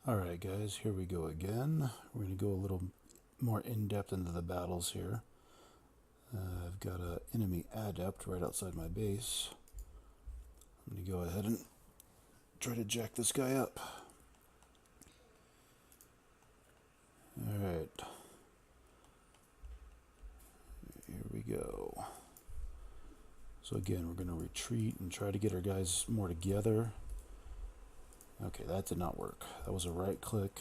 Alright guys, here we go again. We're going to go a little more in-depth into the battles here. I've got an enemy adept right outside my base. I'm going to go ahead and try to jack this guy up. Alright. Here we go. So again, we're going to retreat and try to get our guys more together. Okay, that did not work. That was a right click.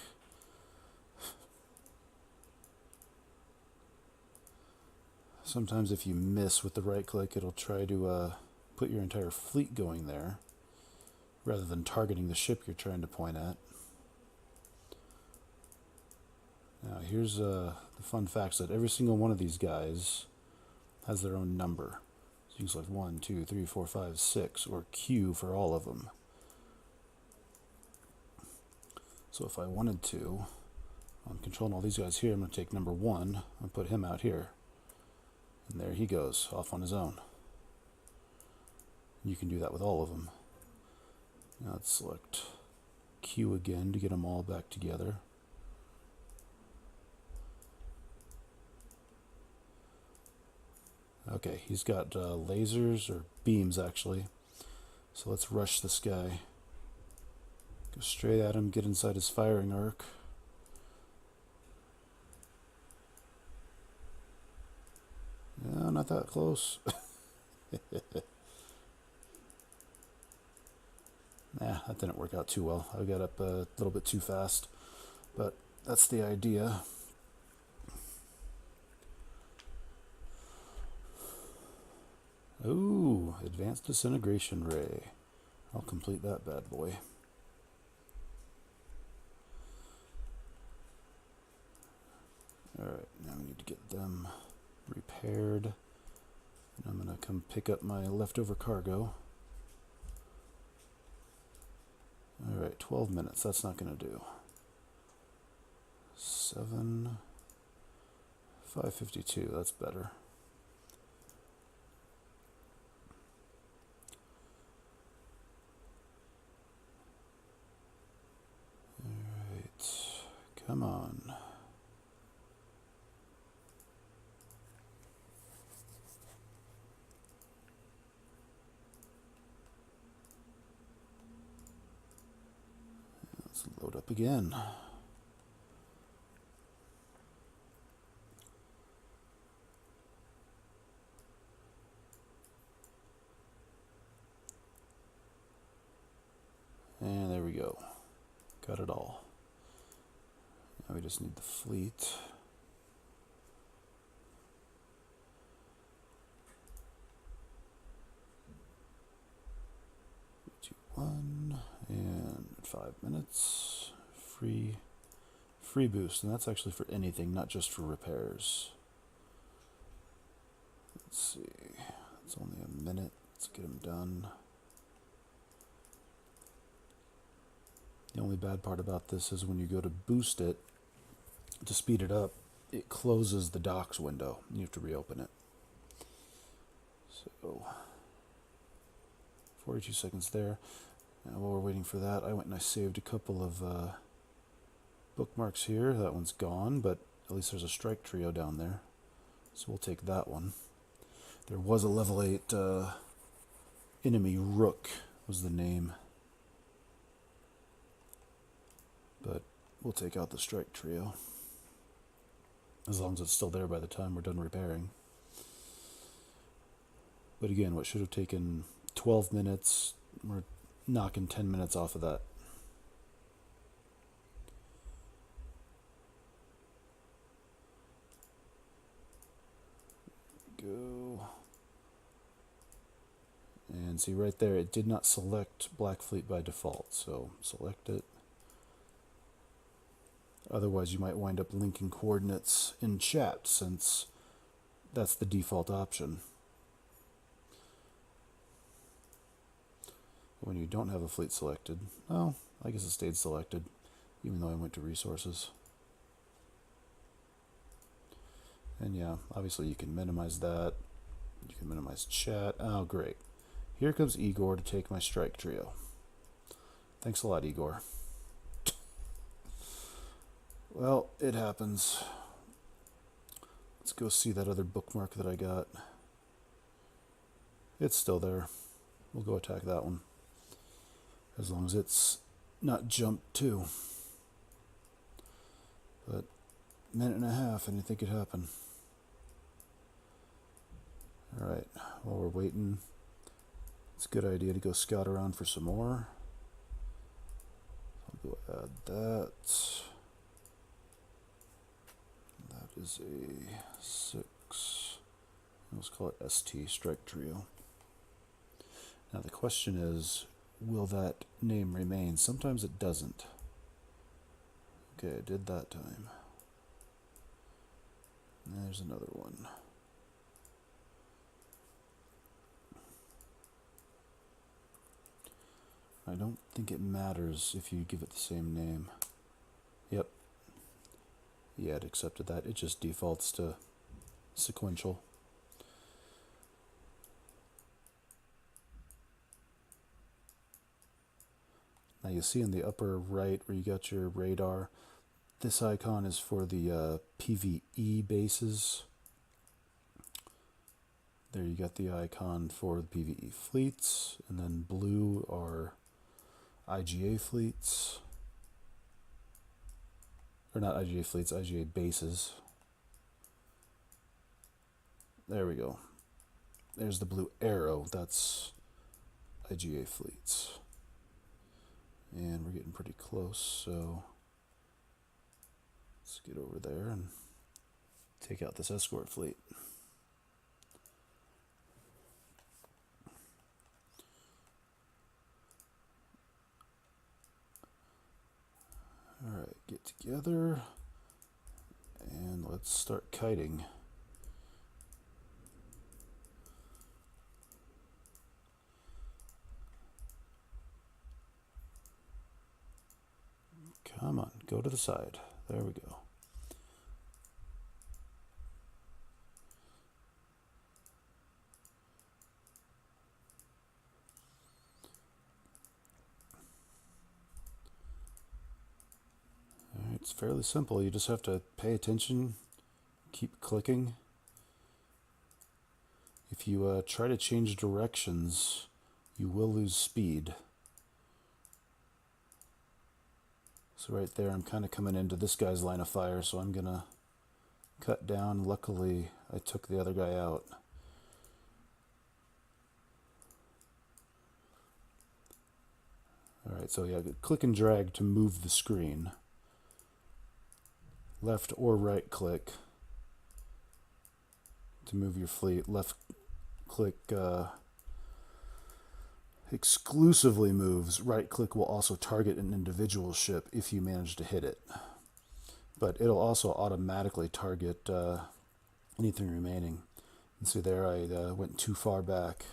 Sometimes if you miss with the right click, it'll try to put your entire fleet going there, rather than targeting the ship you're trying to point at. Now here's the fun facts that every single one of these guys has their own number. So you can select 1, 2, 3, 4, 5, 6, or Q for all of them. So if I wanted to, I'm controlling all these guys here, I'm going to take number 1 and put him out here. And there he goes, off on his own. You can do that with all of them. Now let's select Q again to get them all back together. Okay, he's got lasers, or beams actually. So let's rush this guy. Go straight at him, get inside his firing arc. No, not that close. Nah, that didn't work out too well. I got up a little bit too fast, but that's the idea. Ooh, advanced disintegration ray. I'll complete that bad boy. Alright, now we need to get them repaired. And I'm going to come pick up my leftover cargo. Alright, 12 minutes. That's not going to do. 7, 5:52. That's better. Alright, come on. Let's load up again. And there we go. Got it all. Now we just need the fleet. Two, 1, and 5 minutes. Free boost, and that's actually for anything, not just for repairs. Let's see. It's only a minute. Let's get them done. The only bad part about this is when you go to boost it, to speed it up, it closes the docks window. You have to reopen it. So, 42 seconds there. Now while we're waiting for that, I went and I saved a couple of bookmarks here. That one's gone, but at least there's a strike trio down there. So we'll take that one. There was a level 8 enemy rook was the name. But we'll take out the strike trio, as long as it's still there by the time we're done repairing. But again, what should have taken 12 minutes, we're knocking 10 minutes off of that. Go. And see right there, it did not select Black Fleet by default, so select it. Otherwise, you might wind up linking coordinates in chat, since that's the default option. When you don't have a fleet selected, well, I guess it stayed selected, even though I went to resources. And yeah, obviously you can minimize that. You can minimize chat. Oh, great. Here comes Igor to take my strike trio. Thanks a lot, Igor. Well, it happens. Let's go see that other bookmark that I got. It's still there. We'll go attack that one. As long as it's not jumped too. But minute and a half, anything could happen. Alright, while we're waiting, it's a good idea to go scout around for some more. I'll go add that. That is a 6. Let's call it ST, Strike Trio. Now the question is, will that name remain? Sometimes it doesn't. Okay, I did that time. There's another one. I don't think it matters if you give it the same name. Yep. Yeah, it accepted that. It just defaults to sequential. Now you see in the upper right where you got your radar, this icon is for the PvE bases. There you got the icon for the PvE fleets, and then blue are IGA fleets. Or not IGA fleets, IGA bases. There we go. There's the blue arrow, that's IGA fleets. And we're getting pretty close, so let's get over there and take out this escort fleet. Alright, get together and let's start kiting. Come on, go to the side. There we go. Alright, it's fairly simple. You just have to pay attention, keep clicking. If you try to change directions, you will lose speed. So right there, I'm kind of coming into this guy's line of fire, so I'm going to cut down. Luckily, I took the other guy out. Alright, so yeah, click and drag to move the screen. Left or right click to move your fleet. Left click exclusively moves. Right click will also target an individual ship if you manage to hit it. But it'll also automatically target anything remaining. And see there, I went too far back.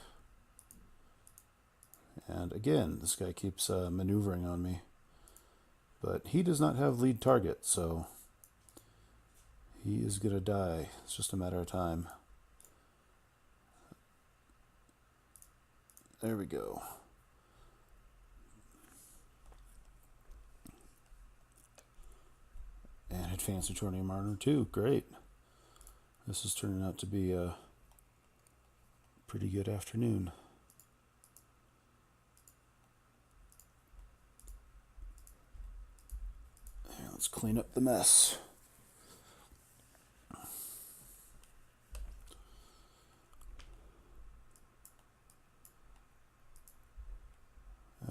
And again, this guy keeps maneuvering on me. But he does not have lead target, so he is going to die. It's just a matter of time. There we go. And advanced Neutronium armor too. Great. This is turning out to be a pretty good afternoon. And let's clean up the mess.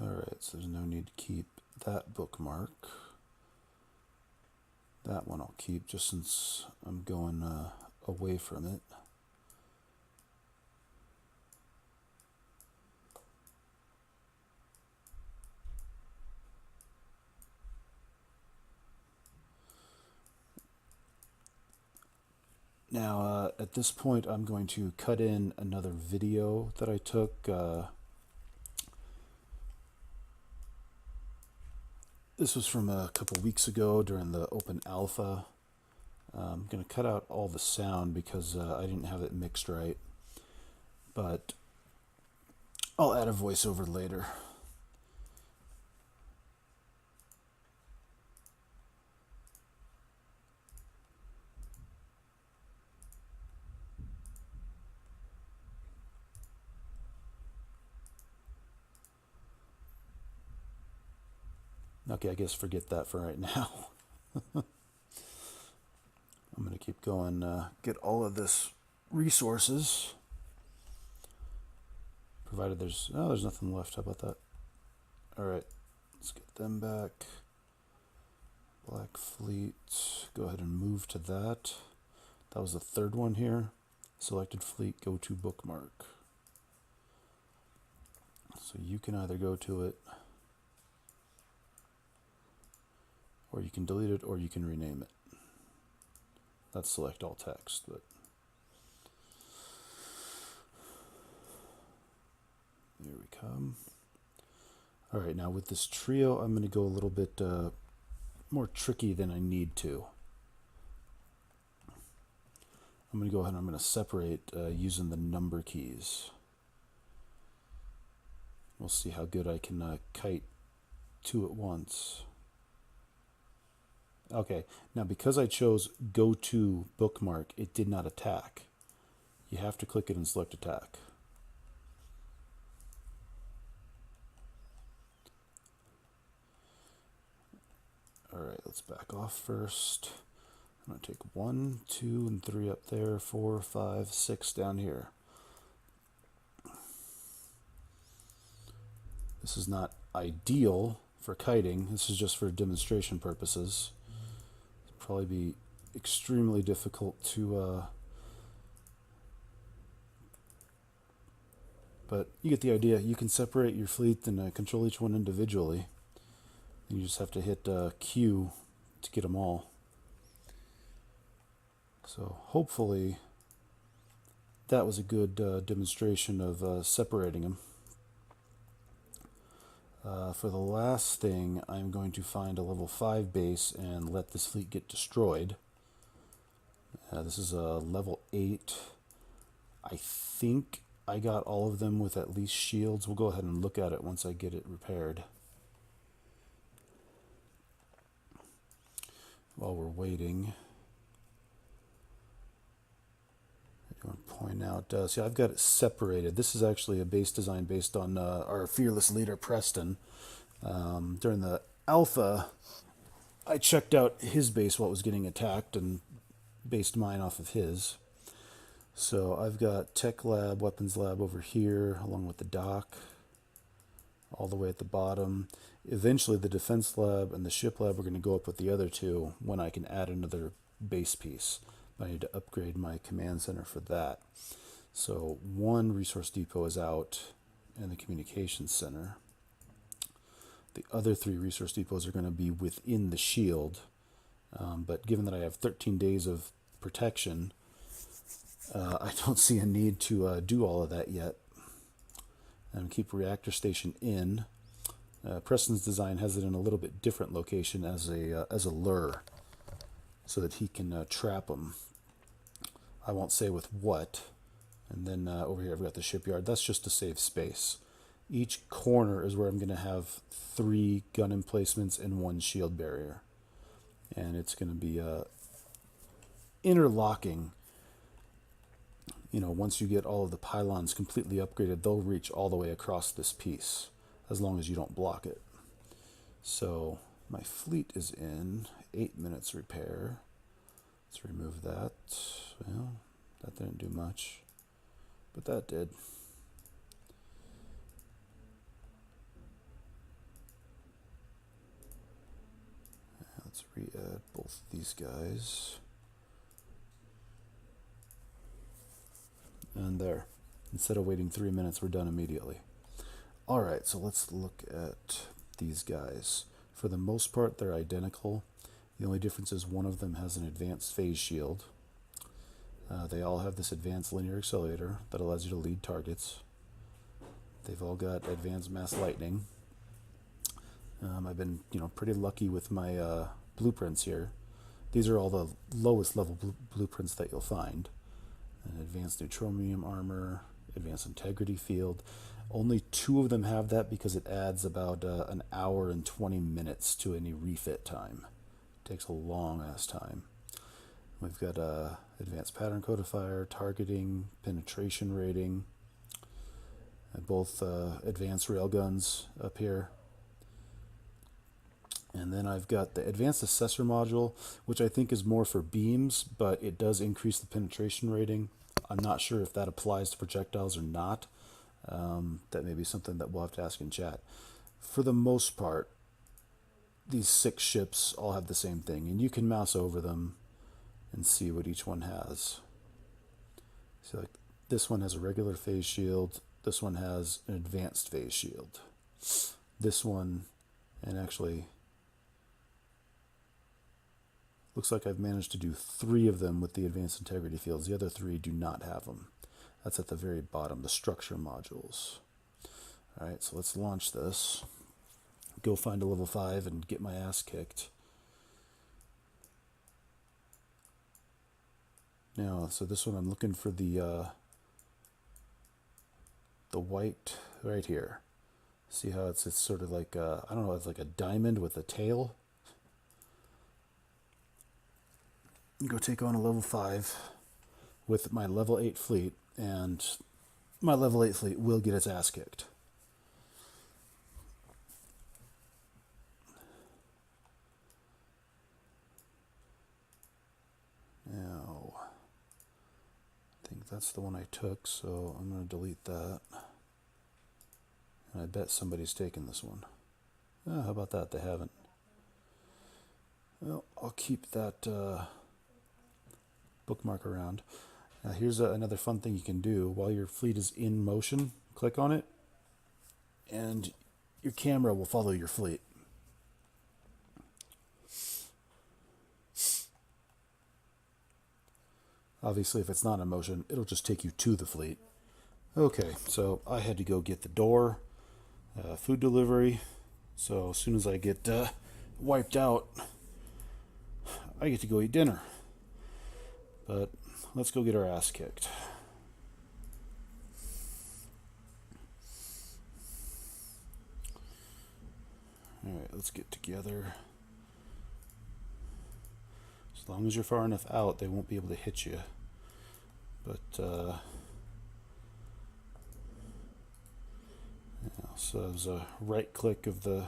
Alright, so there's no need to keep that bookmark. That one I'll keep just since I'm going away from it. Now, at this point, I'm going to cut in another video that I took. This was from a couple weeks ago during the open alpha. I'm going to cut out all the sound because I didn't have it mixed right. But I'll add a voiceover later. Okay, I guess forget that for right now. I'm going to keep going, get all of this resources. Provided there's nothing left. How about that? Alright, let's get them back. Black Fleet, go ahead and move to that. That was the third one here. Selected fleet, go to bookmark. So you can either go to it, or you can delete it, or you can rename it. That's select all text, but here we come. All right, now with this trio, I'm going to go a little bit more tricky than I need to. I'm going to go ahead and I'm going to separate using the number keys. We'll see how good I can kite two at once. Okay, now because I chose go to bookmark, it did not attack. You have to click it and select attack. Alright, let's back off first. I'm going to take 1, 2, and 3 up there, 4, 5, 6 down here. This is not ideal for kiting. This is just for demonstration purposes. It'll probably be extremely difficult to... but you get the idea. You can separate your fleet and control each one individually. You just have to hit Q to get them all. So hopefully that was a good demonstration of separating them. For the last thing, I'm going to find a level 5 base and let this fleet get destroyed. This is a level 8. I think I got all of them with at least shields. We'll go ahead and look at it once I get it repaired. While we're waiting, I want to point out, see, I've got it separated. This is actually a base design based on our fearless leader, Preston. During the alpha, I checked out his base while it was getting attacked and based mine off of his. So I've got Tech Lab, Weapons Lab over here, along with the dock, all the way at the bottom. Eventually the Defense Lab and the Ship Lab are going to go up with the other two when I can add another base piece. I need to upgrade my command center for that. So one resource depot is out in the communications center. The other 3 resource depots are going to be within the shield. But given that I have 13 days of protection, I don't see a need to do all of that yet. And keep reactor station in. Preston's design has it in a little bit different location as a lure, so that he can trap them. I won't say with what. And then over here I've got the shipyard. That's just to save space. Each corner is where I'm going to have 3 gun emplacements and 1 shield barrier. And it's going to be interlocking. You know, once you get all of the pylons completely upgraded, they'll reach all the way across this piece, as long as you don't block it. So my fleet is in 8 minutes repair. Let's remove that. Well, that didn't do much, but that did. Let's re-add both these guys. And there. Instead of waiting 3 minutes, we're done immediately. Alright, so let's look at these guys. For the most part, they're identical. The only difference is one of them has an advanced phase shield. They all have this advanced linear accelerator that allows you to lead targets. They've all got advanced mass lightning. I've been, pretty lucky with my blueprints here. These are all the lowest level blueprints that you'll find. An advanced neutronium armor, advanced integrity field. Only 2 of them have that because it adds about an hour and 20 minutes to any refit time. It takes a long ass time. We've got advanced pattern codifier, targeting, penetration rating, and both advanced railguns up here. And then I've got the Advanced Assessor module, which I think is more for beams, but it does increase the penetration rating. I'm not sure if that applies to projectiles or not. That may be something that we'll have to ask in chat. For the most part, these 6 ships all have the same thing, and you can mouse over them and see what each one has. So like this one has a regular phase shield, this one has an advanced phase shield. This one, and actually looks like I've managed to do 3 of them with the advanced integrity fields. The other 3 do not have them. That's at the very bottom, the structure modules. Alright, so let's launch this. Go find a level 5 and get my ass kicked. Now, so this one I'm looking for the white right here. See how it's sort of like I don't know, it's like a diamond with a tail. Go take on a level 5 with my level 8 fleet, and my level 8 fleet will get its ass kicked. Now, I think that's the one I took, so I'm going to delete that. And I bet somebody's taken this one. Oh, how about that? They haven't. Well, I'll keep that bookmark around. Now here's another fun thing you can do while your fleet is in motion. Click on it, and your camera will follow your fleet. Obviously, if it's not in motion, it'll just take you to the fleet. Okay, so I had to go get the door, food delivery. So as soon as I get wiped out, I get to go eat dinner. But let's go get our ass kicked. Alright, let's get together. As long as you're far enough out, they won't be able to hit you. But, yeah, so there's a right click of the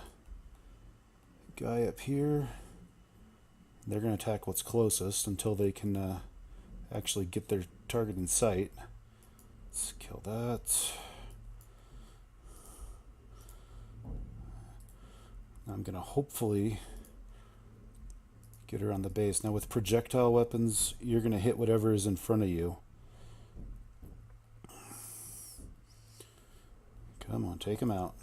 guy up here. They're going to attack what's closest until they can actually get their target in sight. Let's kill that. I'm going to hopefully get around the base. Now with projectile weapons, you're going to hit whatever is in front of you. Come on, take him out.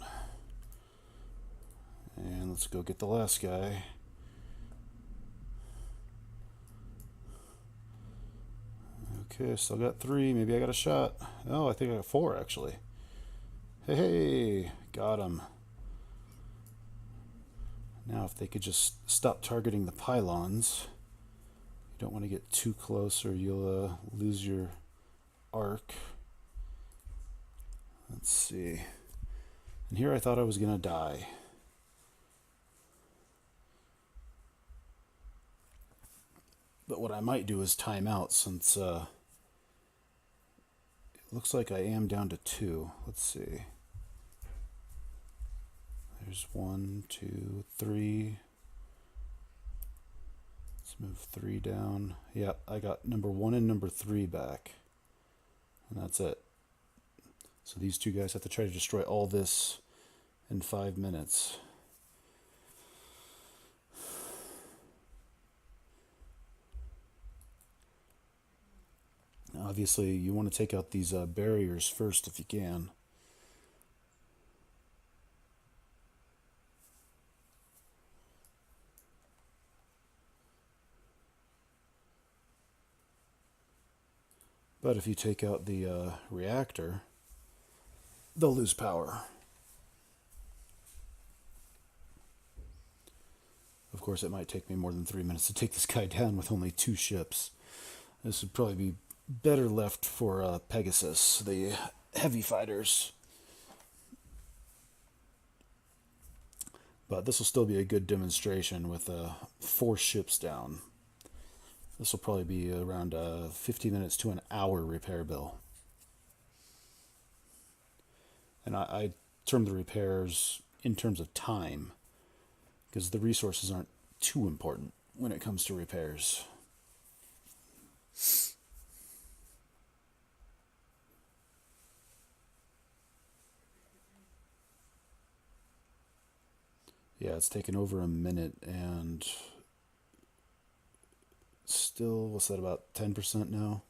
And let's go get the last guy. Okay, still got 3. Maybe I got a shot. Oh, I think I got 4 actually. Hey, got him. Now if they could just stop targeting the pylons. You don't want to get too close or you'll lose your arc. Let's see. And here I thought I was going to die. But what I might do is time out since it looks like I am down to 2. Let's see. There's 1, 2, 3. Let's move 3 down. Yep, I got number 1 and number 3 back. And that's it. So these 2 guys have to try to destroy all this in 5 minutes. Obviously, you want to take out these barriers first if you can. But if you take out the reactor, they'll lose power. Of course, it might take me more than 3 minutes to take this guy down with only 2 ships. This would probably be better left for Pegasus, the heavy fighters. But this will still be a good demonstration with 4 ships down. This will probably be around 50 minutes to an hour repair bill. And I term the repairs in terms of time, because the resources aren't too important when it comes to repairs. Yeah, it's taken over a minute and still, what's that, about 10% now?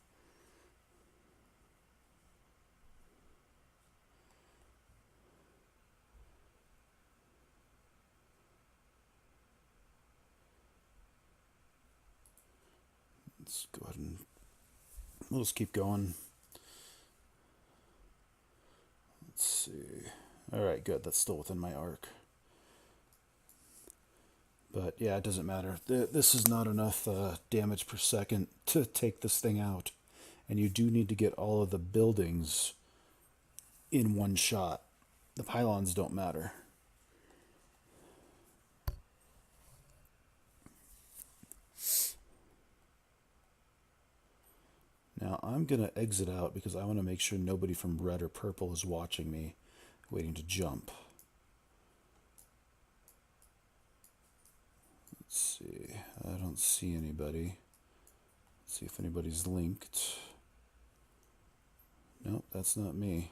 Let's go ahead and we'll just keep going. Let's see. All right, good. That's still within my arc. But yeah, it doesn't matter. This is not enough damage per second to take this thing out. And you do need to get all of the buildings in one shot. The pylons don't matter. Now I'm going to exit out because I want to make sure nobody from red or purple is watching me, waiting to jump. Let's see. I don't see anybody. Let's see if anybody's linked. Nope, that's not me.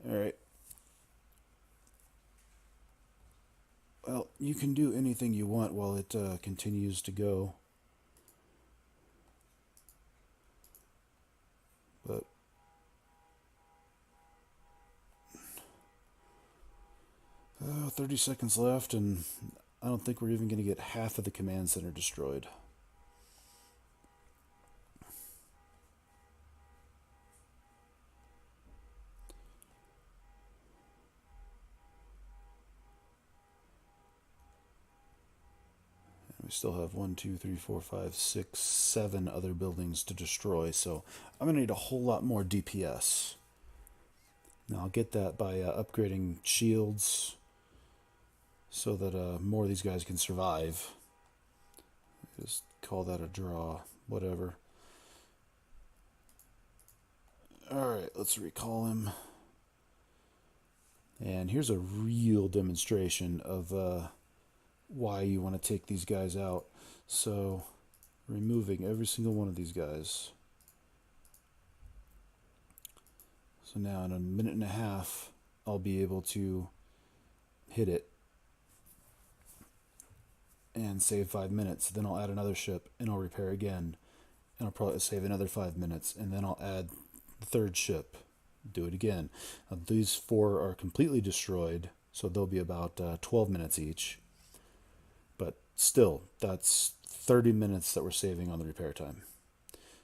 Alright. Well, you can do anything you want while it continues to go. But 30 seconds left, and I don't think we're even going to get half of the command center destroyed. We still have 1, 2, 3, 4, 5, 6, 7 other buildings to destroy, so I'm going to need a whole lot more DPS. Now I'll get that by upgrading shields so that more of these guys can survive. Just call that a draw, whatever. Alright, let's recall him. And here's a real demonstration of why you want to take these guys out. So, removing every single one of these guys. So now in a minute and a half, I'll be able to hit it and save 5 minutes. Then I'll add another ship and I'll repair again. And I'll probably save another 5 minutes. And then I'll add the third ship. Do it again. Now, these 4 are completely destroyed, so they'll be about 12 minutes each. But still, that's 30 minutes that we're saving on the repair time.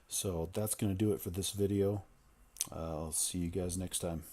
So that's going to do it for this video. I'll see you guys next time.